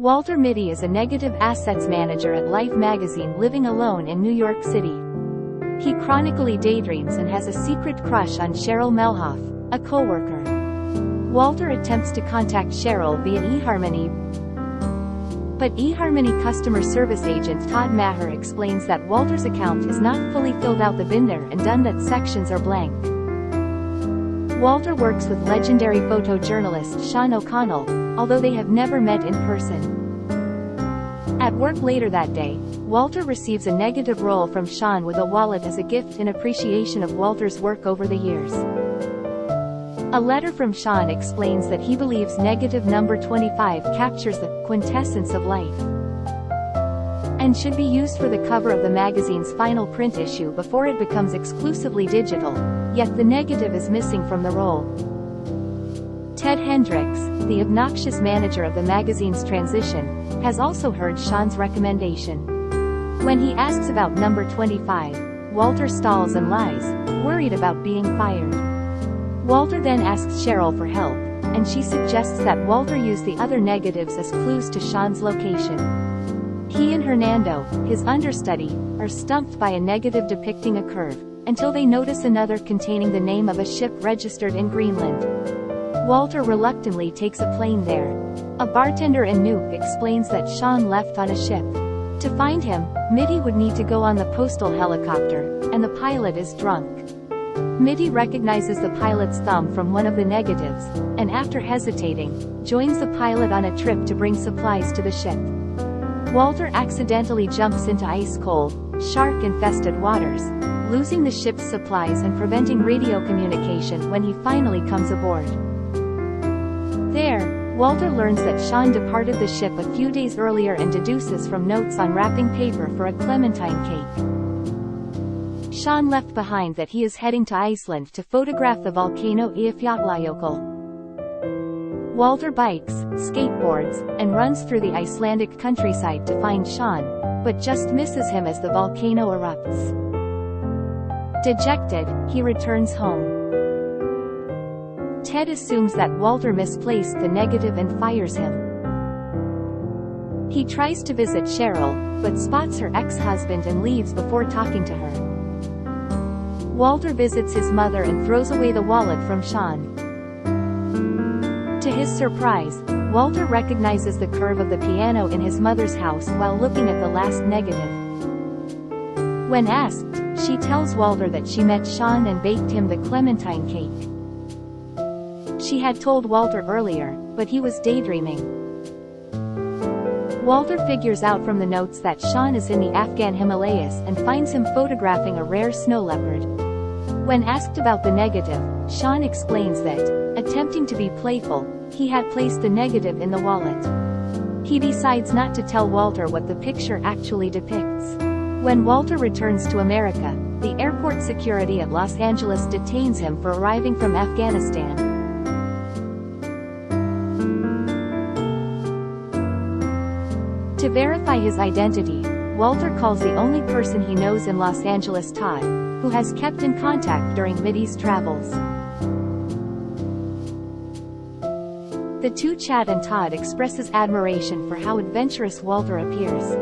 Walter Mitty is a negative assets manager at Life magazine living alone in New York City. He chronically daydreams and has a secret crush on Cheryl Melhoff, a co-worker. Walter attempts to contact Cheryl via eHarmony, but eHarmony customer service agent Todd Maher explains that Walter's account is not fully filled out, the bin there and done, that sections are blank. Walter works with legendary photojournalist Sean O'Connell, although they have never met in person. At work later that day, Walter receives a negative roll from Sean with a wallet as a gift in appreciation of Walter's work over the years. A letter from Sean explains that he believes negative number 25 captures the quintessence of life and should be used for the cover of the magazine's final print issue before it becomes exclusively digital, yet the negative is missing from the roll. Ted Hendricks, the obnoxious manager of the magazine's transition, has also heard Sean's recommendation. When he asks about number 25, Walter stalls and lies, worried about being fired. Walter then asks Cheryl for help, and she suggests that Walter use the other negatives as clues to Sean's location. He and Hernando, his understudy, are stumped by a negative depicting a curve, until they notice another containing the name of a ship registered in Greenland. Walter reluctantly takes a plane there. A bartender in Nuuk explains that Sean left on a ship. To find him, Mitty would need to go on the postal helicopter, and the pilot is drunk. Mitty recognizes the pilot's thumb from one of the negatives, and after hesitating, joins the pilot on a trip to bring supplies to the ship. Walter accidentally jumps into ice-cold, shark-infested waters, losing the ship's supplies and preventing radio communication when he finally comes aboard. There, Walter learns that Sean departed the ship a few days earlier and deduces from notes on wrapping paper for a clementine cake. Sean left behind that he is heading to Iceland to photograph the volcano Eyjafjallajökull. Walter bikes, skateboards, and runs through the Icelandic countryside to find Sean, but just misses him as the volcano erupts. Dejected, he returns home. Ted assumes that Walter misplaced the negative and fires him. He tries to visit Cheryl, but spots her ex-husband and leaves before talking to her. Walter visits his mother and throws away the wallet from Sean. To his surprise, Walter recognizes the curve of the piano in his mother's house while looking at the last negative. When asked, she tells Walter that she met Sean and baked him the clementine cake. She had told Walter earlier, but he was daydreaming. Walter figures out from the notes that Sean is in the Afghan Himalayas and finds him photographing a rare snow leopard. When asked about the negative, Sean explains that, attempting to be playful, he had placed the negative in the wallet. He decides not to tell Walter what the picture actually depicts. When Walter returns to America, the airport security at Los Angeles detains him for arriving from Afghanistan. To verify his identity, Walter calls the only person he knows in Los Angeles, Todd, who has kept in contact during Mitty's travels. The two chat and Todd expresses admiration for how adventurous Walter appears.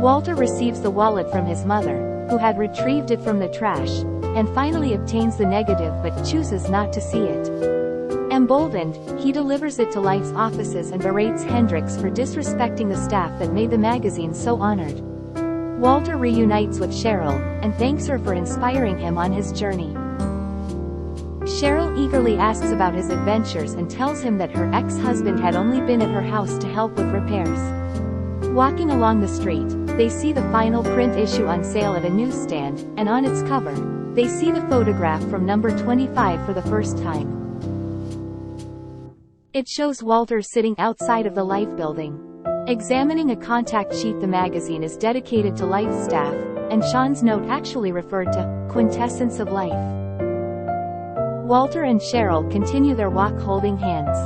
Walter receives the wallet from his mother, who had retrieved it from the trash, and finally obtains the negative but chooses not to see it. Emboldened, he delivers it to Life's offices and berates Hendricks for disrespecting the staff that made the magazine so honored. Walter reunites with Cheryl, and thanks her for inspiring him on his journey. Cheryl eagerly asks about his adventures and tells him that her ex-husband had only been at her house to help with repairs. Walking along the street, they see the final print issue on sale at a newsstand, and on its cover, they see the photograph from number 25 for the first time. It shows Walter sitting outside of the Life building. Examining a contact sheet, the magazine is dedicated to Life staff, and Sean's note actually referred to quintessence of life. Walter and Cheryl continue their walk holding hands.